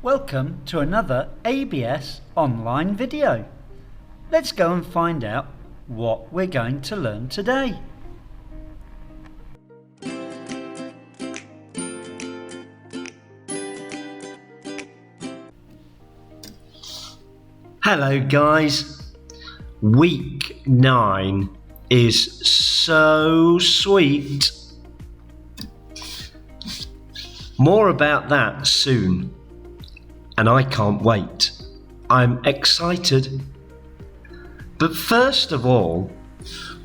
Welcome to another ABS online video. Let's go and find out what we're going to learn today. Hello guys, week 9 is so sweet. More about that soon, and I can't wait. I'm excited. But first of all,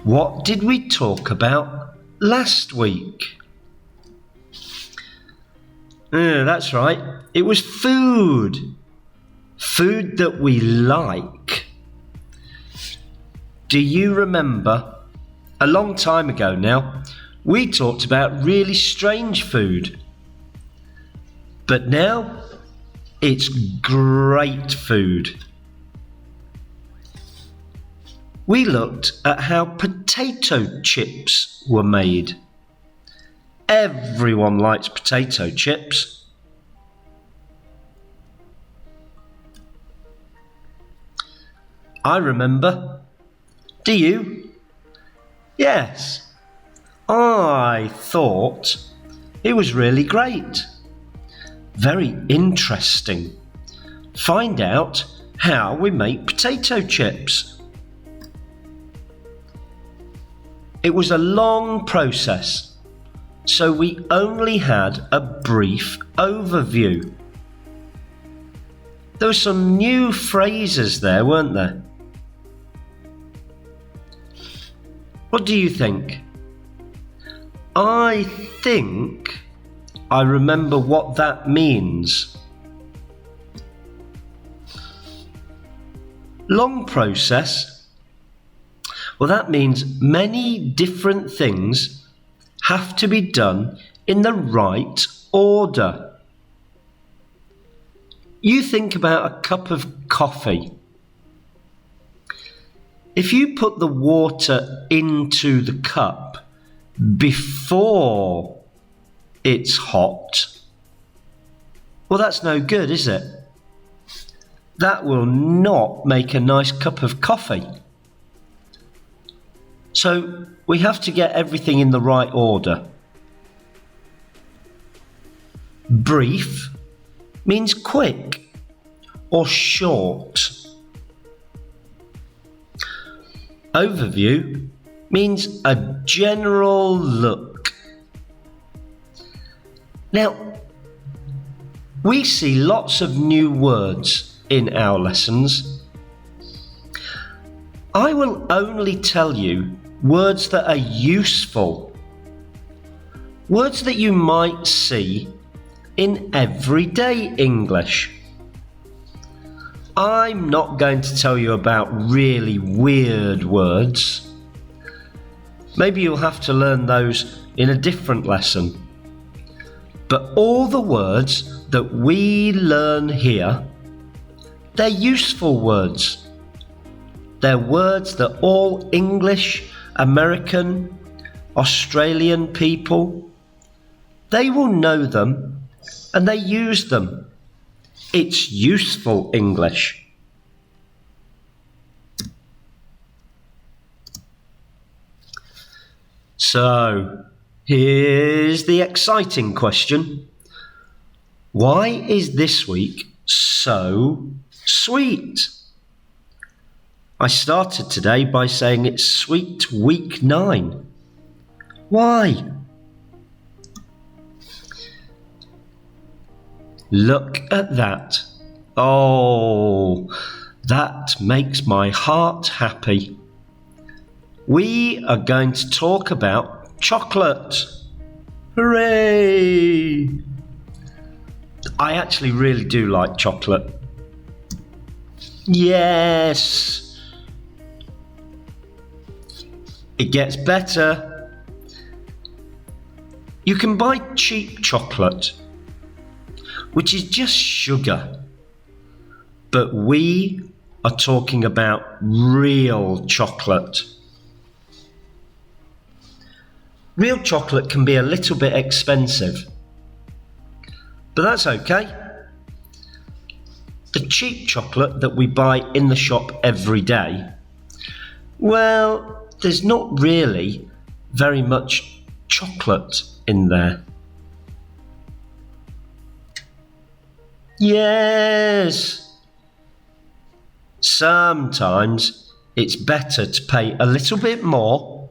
what did we talk about last week? That's right, it was food. Food that we like. Do you remember? A long time ago now, we talked about really strange food. But now, it's great food. We looked at how potato chips were made. Everyone likes potato chips. I remember. Do you? Yes. I thought it was really great. Very interesting. Find out how we make potato chips. It was a long process, so we only had a brief overview. There were some new phrases there, weren't there? What do you think? I think I remember what that means. Long process. Well, that means many different things have to be done in the right order. You think about a cup of coffee. If you put the water into the cup before it's hot, well, that's no good, is it? That will not make a nice cup of coffee. So we have to get everything in the right order. Brief means quick or short. Overview means a general look. Now, we see lots of new words in our lessons. I will only tell you words that are useful, words that you might see in everyday English. I'm not going to tell you about really weird words. Maybe you'll have to learn those in a different lesson. But all the words that we learn here, they're useful words. They're words that all English, American, Australian people, they will know them and they use them. It's useful English. So, here's the exciting question. Why is this week so sweet? I started today by saying it's sweet week 9. Why? Look at that. Oh, that makes my heart happy. We are going to talk about chocolate. Hooray! I actually really do like chocolate. Yes! It gets better. You can buy cheap chocolate, which is just sugar. But we are talking about real chocolate. Real chocolate can be a little bit expensive, but that's okay. the cheap chocolate that we buy in the shop every day, well, there's not really very much chocolate in there. Yes, sometimes it's better to pay a little bit more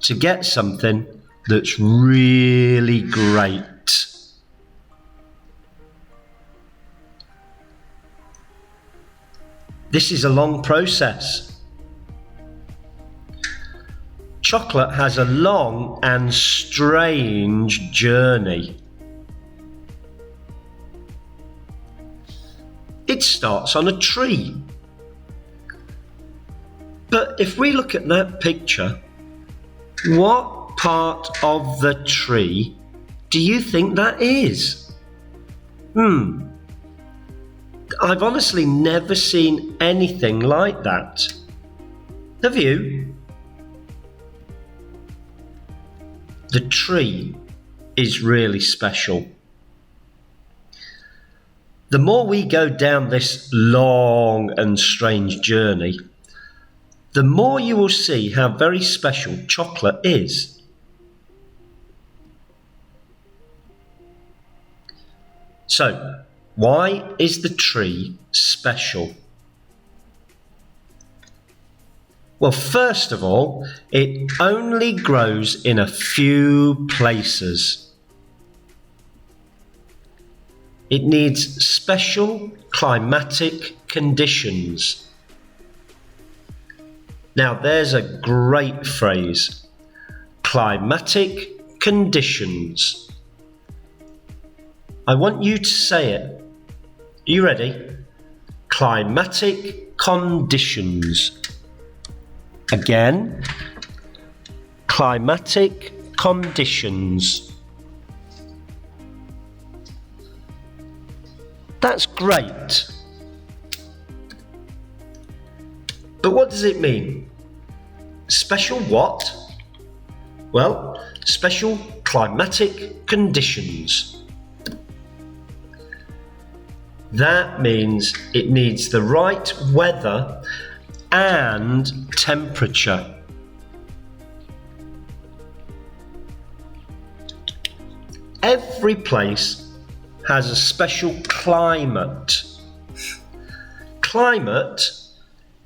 to get something that's really great. This is a long process. Chocolate has a long and strange journey. It starts on a tree. But if we look at that picture, what part of the tree do you think that is? I've honestly never seen anything like that. Have you? The tree is really special. The more we go down this long and strange journey, the more you will see how very special chocolate is. So, why is the tree special? Well, first of all, it only grows in a few places. It needs special climatic conditions. Now, there's a great phrase. Climatic conditions. I want you to say it. Are you ready? Climatic conditions. Again. Climatic conditions. That's great. But what does it mean? Special what? Well, special climatic conditions. That means it needs the right weather and temperature. Every place has a special climate. Climate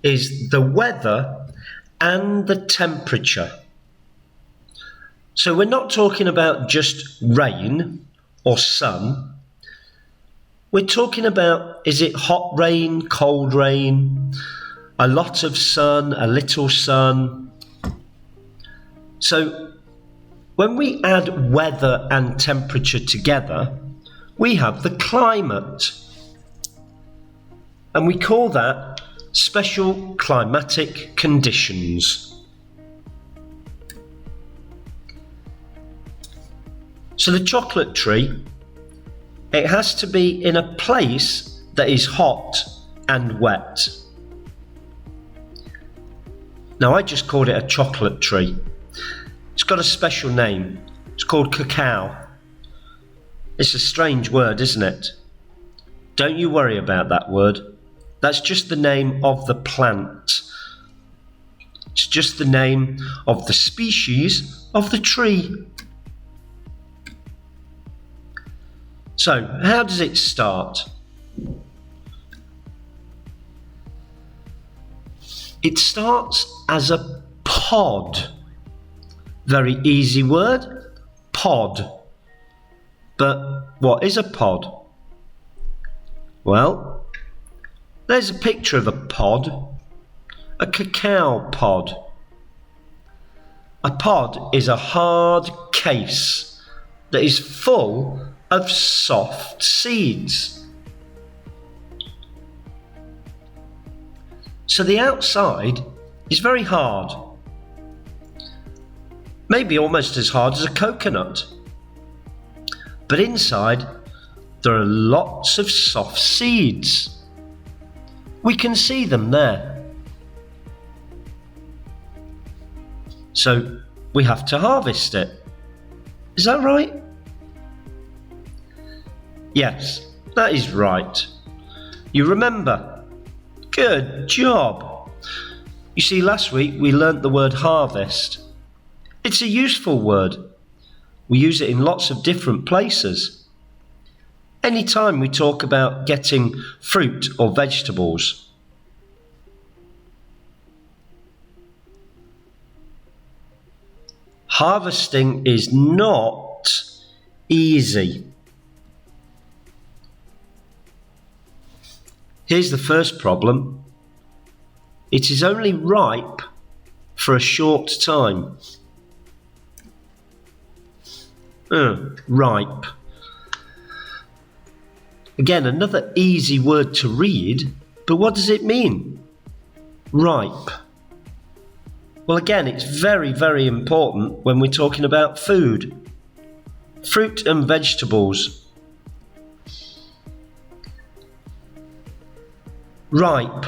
is the weather and the temperature. So we're not talking about just rain or sun. We're talking about, is it hot rain, cold rain, a lot of sun, a little sun? So when we add weather and temperature together, we have the climate. And we call that special climatic conditions. So the chocolate tree, it has to be in a place that is hot and wet. Now, I just called it a chocolate tree. It's got a special name. It's called cacao. It's a strange word, isn't it? Don't you worry about that word. That's just the name of the plant. It's just the name of the species of the tree. So, how does it start? It starts as a pod. Very easy word, pod. But what is a pod? Well, there's a picture of a pod, a cacao pod. A pod is a hard case that is full of soft seeds. So the outside is very hard, maybe almost as hard as a coconut. But inside there are lots of soft seeds. We can see them there. So we have to harvest it. Is that right? Yes, that is right. You remember? Good job. You see, last week we learnt the word harvest. It's a useful word. We use it in lots of different places. Anytime we talk about getting fruit or vegetables. Harvesting is not easy. Here's the first problem. It is only ripe for a short time. Ripe. Again, another easy word to read, but what does it mean? Ripe. Well, again, it's very, very important when we're talking about food. Fruit and vegetables. Ripe.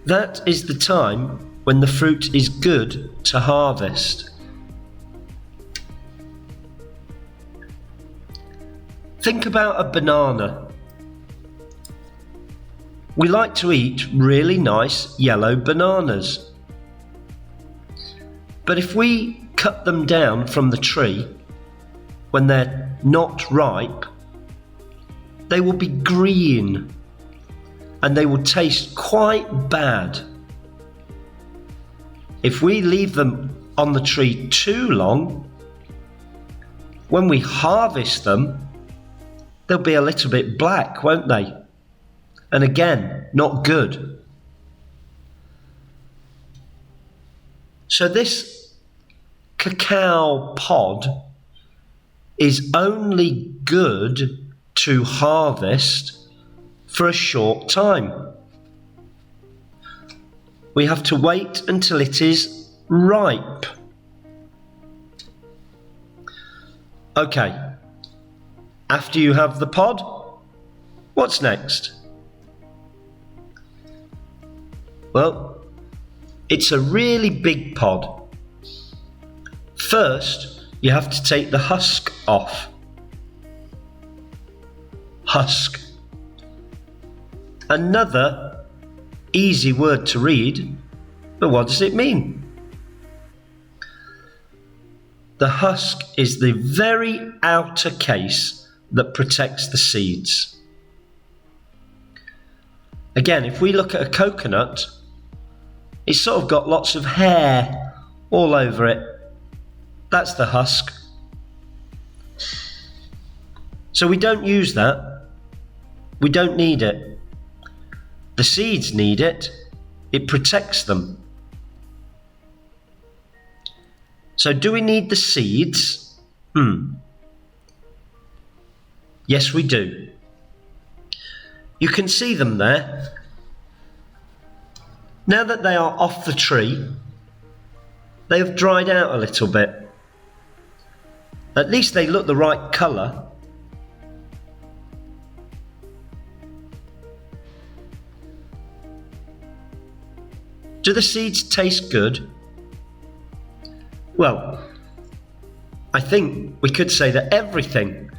That is the time when the fruit is good to harvest. Think about a banana. We like to eat really nice yellow bananas. But if we cut them down from the tree when they're not ripe, they will be green and they will taste quite bad. If we leave them on the tree too long, when we harvest them, they'll be a little bit black, won't they? And again, not good. So this cacao pod is only good to harvest for a short time. We have to wait until it is ripe. Okay, after you have the pod, what's next? Well, it's a really big pod. First, you have to take the husk off. Husk. Another easy word to read, but what does it mean? The husk is the very outer case that protects the seeds. Again, if we look at a coconut, it's sort of got lots of hair all over it. That's the husk. So we don't use that. We don't need it. The seeds need it. It protects them. So do we need the seeds? Yes, we do. You can see them there. Now that they are off the tree, they have dried out a little bit. At least they look the right colour. Do the seeds taste good? Well, I think we could say that everything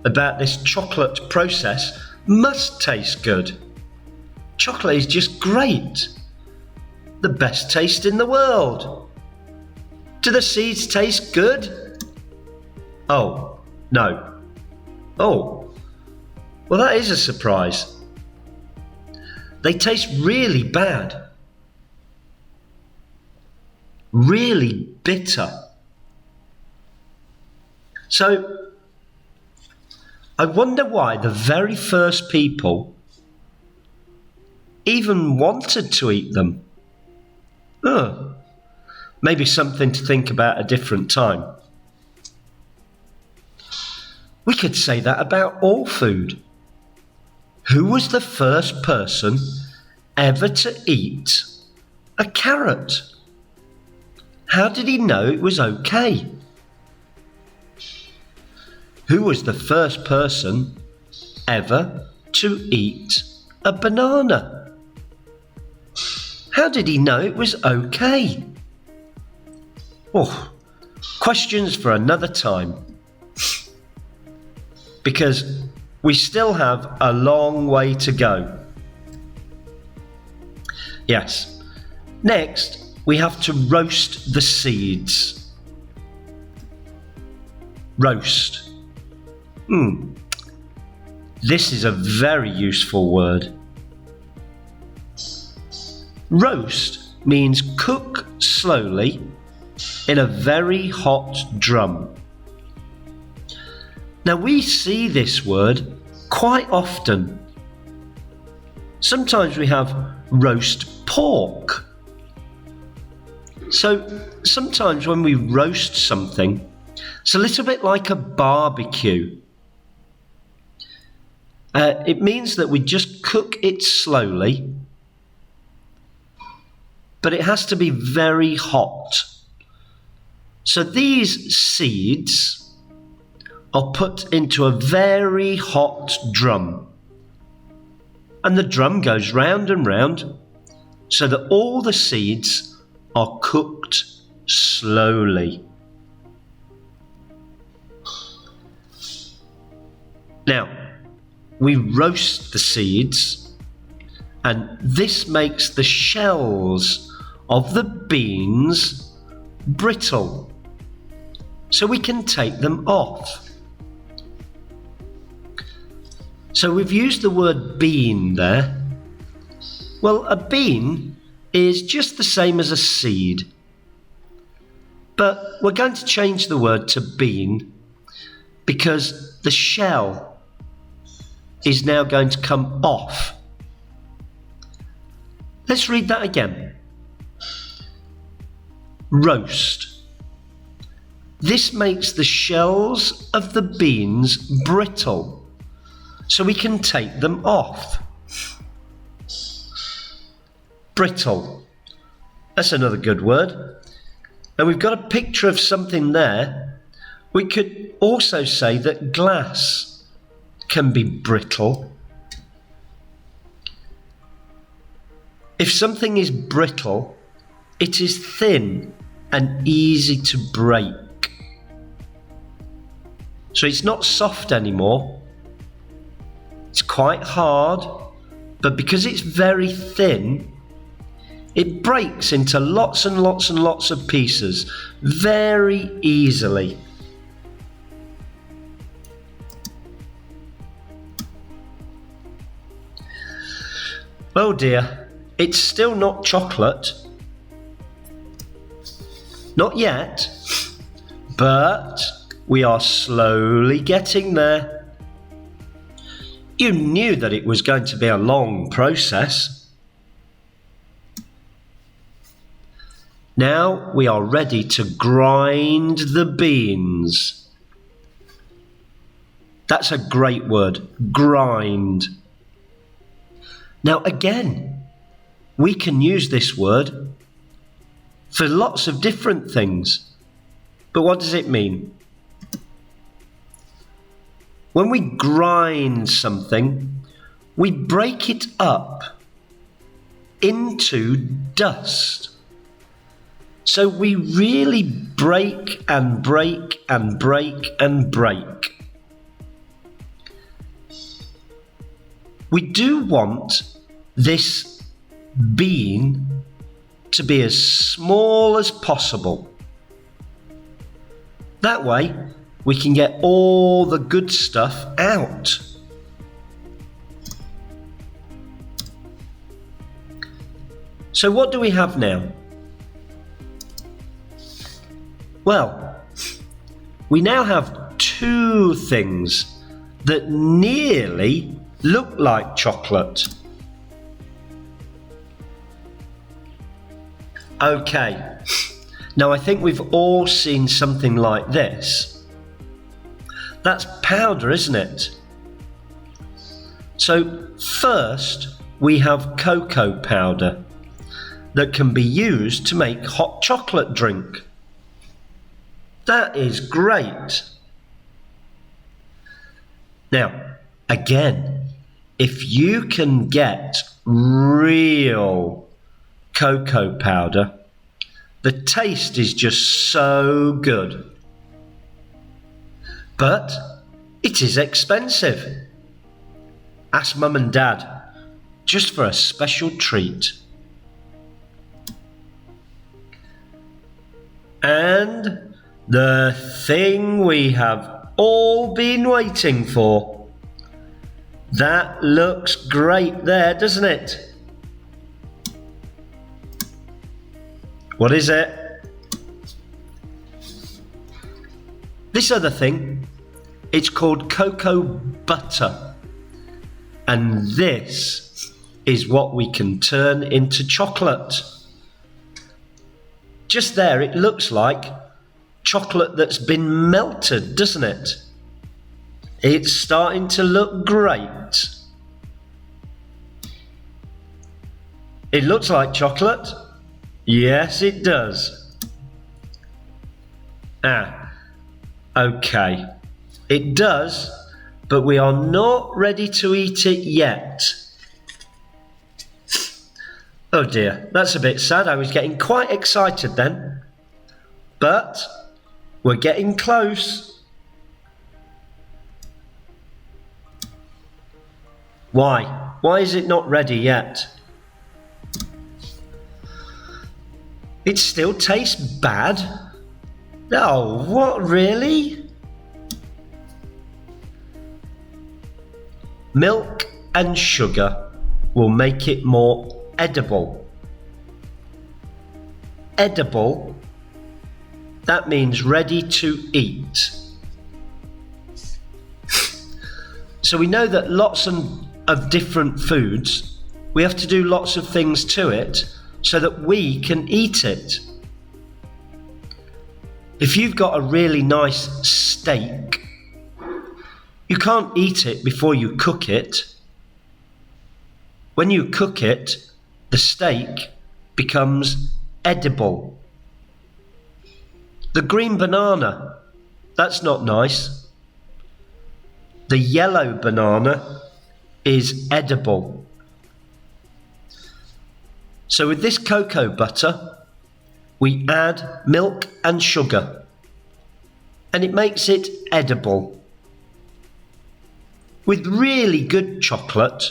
about this chocolate process must taste good. Chocolate is just great. The best taste in the world. Do the seeds taste good? Oh, no. Oh, well, that is a surprise. They taste really bad. Really bitter. So, I wonder why the very first people even wanted to eat them. Maybe something to think about a different time. We could say that about all food. Who was the first person ever to eat a carrot? How did he know it was okay? Who was the first person ever to eat a banana? How did he know it was okay? Oh, questions for another time. Because we still have a long way to go. Yes. Next, we have to roast the seeds. Roast. This is a very useful word. Roast means cook slowly in a very hot drum. Now we see this word quite often. Sometimes we have roast pork. So sometimes when we roast something, it's a little bit like a barbecue. It means that we just cook it slowly, but it has to be very hot. So these seeds are put into a very hot drum. And the drum goes round and round so that all the seeds are cooked slowly. Now, we roast the seeds, and this makes the shells of the beans brittle, so we can take them off. So we've used the word bean there. Well, a bean is just the same as a seed, but we're going to change the word to bean because the shell is now going to come off. Let's read that again. Roast. This makes the shells of the beans brittle, so we can take them off. Brittle. That's another good word. And we've got a picture of something there. We could also say that glass can be brittle. If something is brittle, it is thin and easy to break. So it's not soft anymore. It's quite hard, but because it's very thin, it breaks into lots and lots and lots of pieces very easily. Oh dear, it's still not chocolate. Not yet, but we are slowly getting there. You knew that it was going to be a long process. Now we are ready to grind the beans. That's a great word, grind. Now again, we can use this word for lots of different things. But what does it mean? When we grind something, we break it up into dust. So we really break and break and break and break. We do want this bean to be as small as possible. That way, we can get all the good stuff out. So what do we have now? Well, we now have two things that nearly look like chocolate. Okay, now I think we've all seen something like this. That's powder, isn't it? So first we have cocoa powder that can be used to make hot chocolate drink. That is great. Now, again, if you can get real cocoa powder, the taste is just so good. But it is expensive. ask Mum and Dad, just for a special treat. And the thing we have all been waiting for. That looks great there, doesn't it? What is it? This other thing, it's called cocoa butter. And this is what we can turn into chocolate. Just there, it looks like chocolate that's been melted, doesn't it? It's starting to look great. It looks like chocolate. Yes, it does. Okay. It does, but we are not ready to eat it yet. Oh dear, that's a bit sad. I was getting quite excited then. But we're getting close. Why? Why is it not ready yet? It still tastes bad? Oh, what, really? Milk and sugar will make it more edible. Edible, that means ready to eat. So we know that lots of different foods, we have to do lots of things to it so that we can eat it. If you've got a really nice steak, you can't eat it before you cook it. When you cook it, the steak becomes edible. The green banana, that's not nice. The yellow banana is edible. So with this cocoa butter, we add milk and sugar, and it makes it edible. With really good chocolate,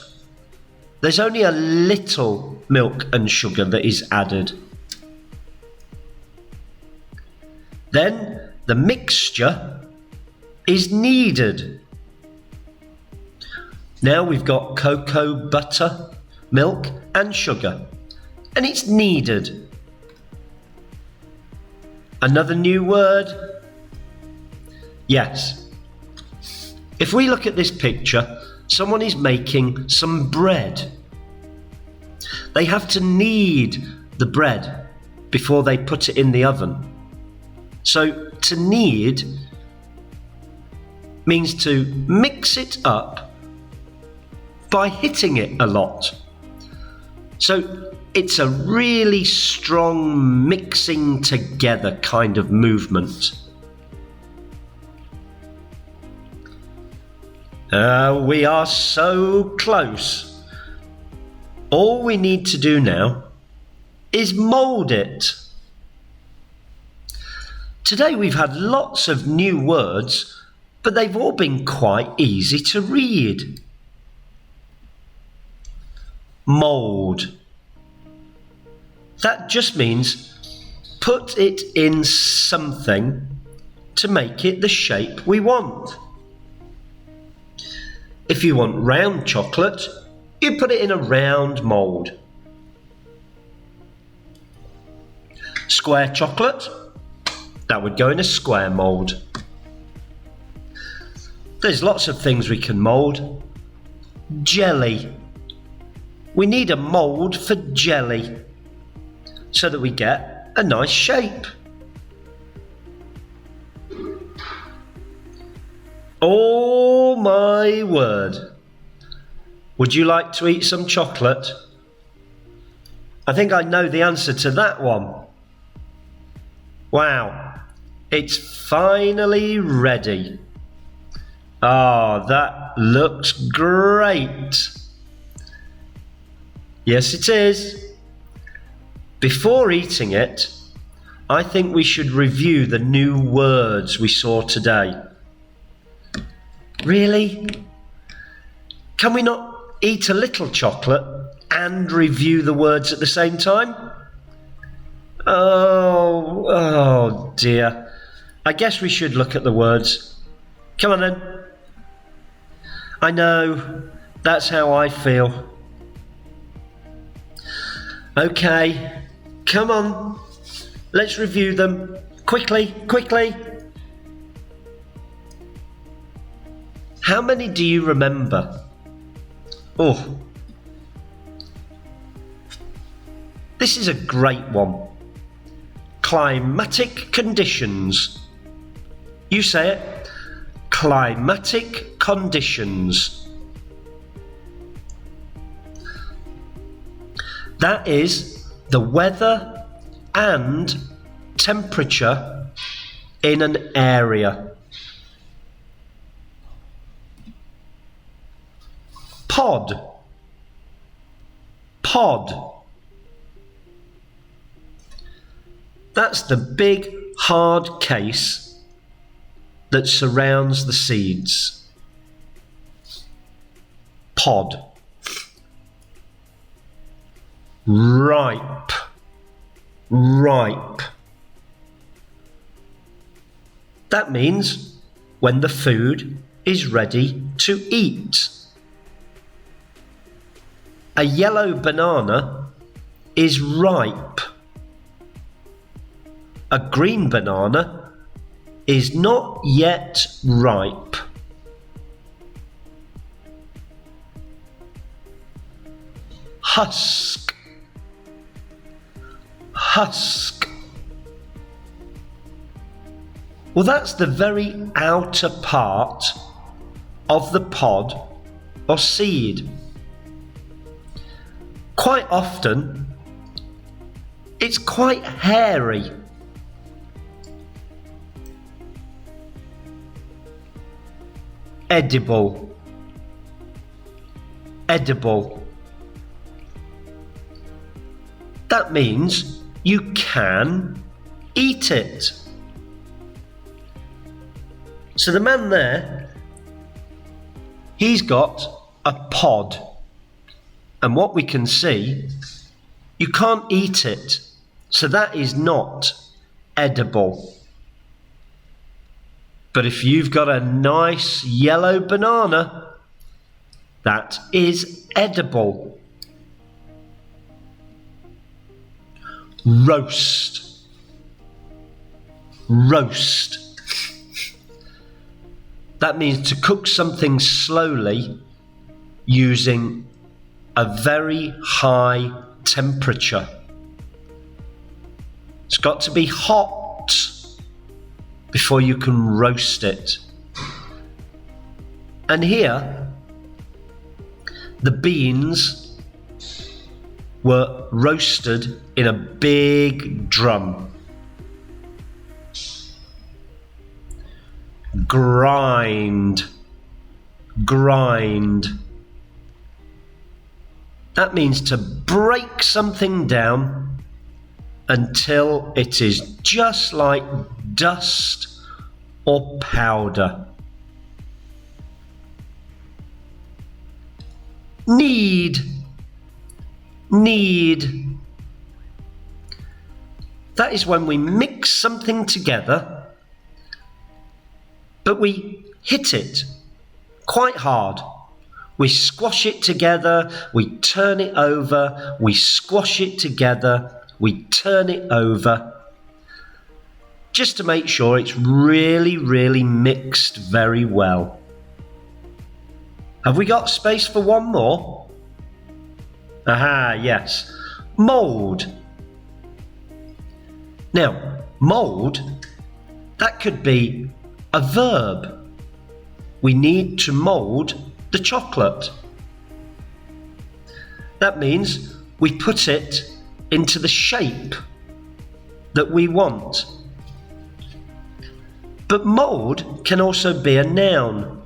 there's only a little milk and sugar that is added. Then the mixture is kneaded. Now we've got cocoa butter, milk and sugar, and it's kneaded. Another new word? Yes. If we look at this picture, someone is making some bread. They have to knead the bread before they put it in the oven. So to knead means to mix it up by hitting it a lot. So it's a really strong mixing together kind of movement. We are so close. All we need to do now is mould it. Today we've had lots of new words, but they've all been quite easy to read. Mould. That just means put it in something to make it the shape we want. If you want round chocolate, you put it in a round mould. Square chocolate, that would go in a square mould. There's lots of things we can mould. Jelly. We need a mould for jelly so that we get a nice shape. Oh my word. Would you like to eat some chocolate? I think I know the answer to that one. Wow, it's finally ready. Ah, that looks great. Yes, it is. Before eating it, I think we should review the new words we saw today. Really? Can we not eat a little chocolate and review the words at the same time? Oh dear. I guess we should look at the words. Come on then. I know, that's how I feel. Okay, come on. Let's review them. Quickly, quickly. How many do you remember? Oh. This is a great one. Climatic conditions. You say it. Climatic conditions. That is the weather and temperature in an area. Pod. Pod. That's the big hard case that surrounds the seeds. Pod. Ripe. Ripe. That means when the food is ready to eat. A yellow banana is ripe. A green banana is not yet ripe. Husk. Husk. Well, that's the very outer part of the pod or seed. Quite often, it's quite hairy. Edible. Edible. That means you can eat it. So the man there, he's got a pod. And what we can see, you can't eat it. So that is not edible. But if you've got a nice yellow banana, that is edible. Roast. Roast. That means to cook something slowly using a very high temperature. It's got to be hot before you can roast it. And here, the beans were roasted in a big drum. Grind. Grind. That means to break something down until it is just like dust or powder. Knead. Knead. That is when we mix something together, but we hit it quite hard. We squash it together, we turn it over, we squash it together, we turn it over, just to make sure it's really, really mixed very well. Have we got space for one more? Aha, yes. Mould. Now, mould, that could be a verb. We need to mould the chocolate. That means we put it into the shape that we want. But mould can also be a noun.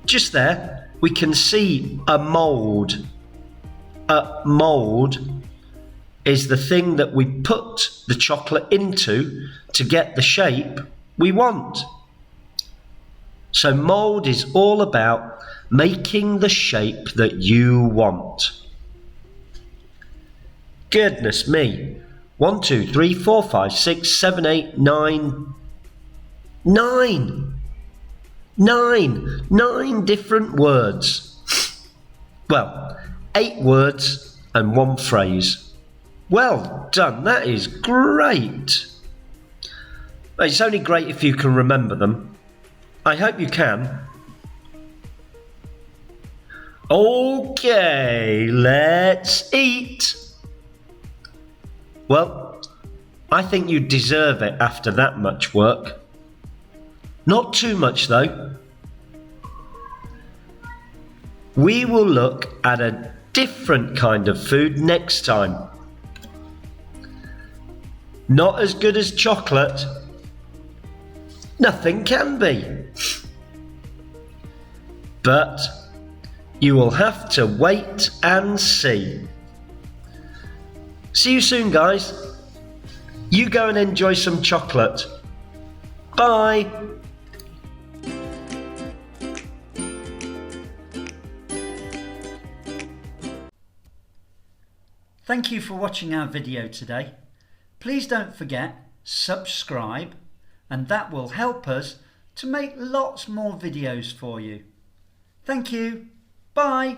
Just there, we can see a mould. A mould is the thing that we put the chocolate into to get the shape we want. So mould is all about making the shape that you want. Goodness me. 1, 2, 3, 4, 5, 6, 7, 8, 9. 9! 9 different words. Well, 8 words and 1 phrase. Well done, that is great. It's only great if you can remember them. I hope you can. Okay, let's eat. Well, I think you deserve it after that much work. Not too much though. We will look at a different kind of food next time. Not as good as chocolate. Nothing can be. But you will have to wait and see. See you soon, guys. You go and enjoy some chocolate. Bye. Thank you for watching our video today. Please don't forget, subscribe, and that will help us to make lots more videos for you. Thank you. Bye.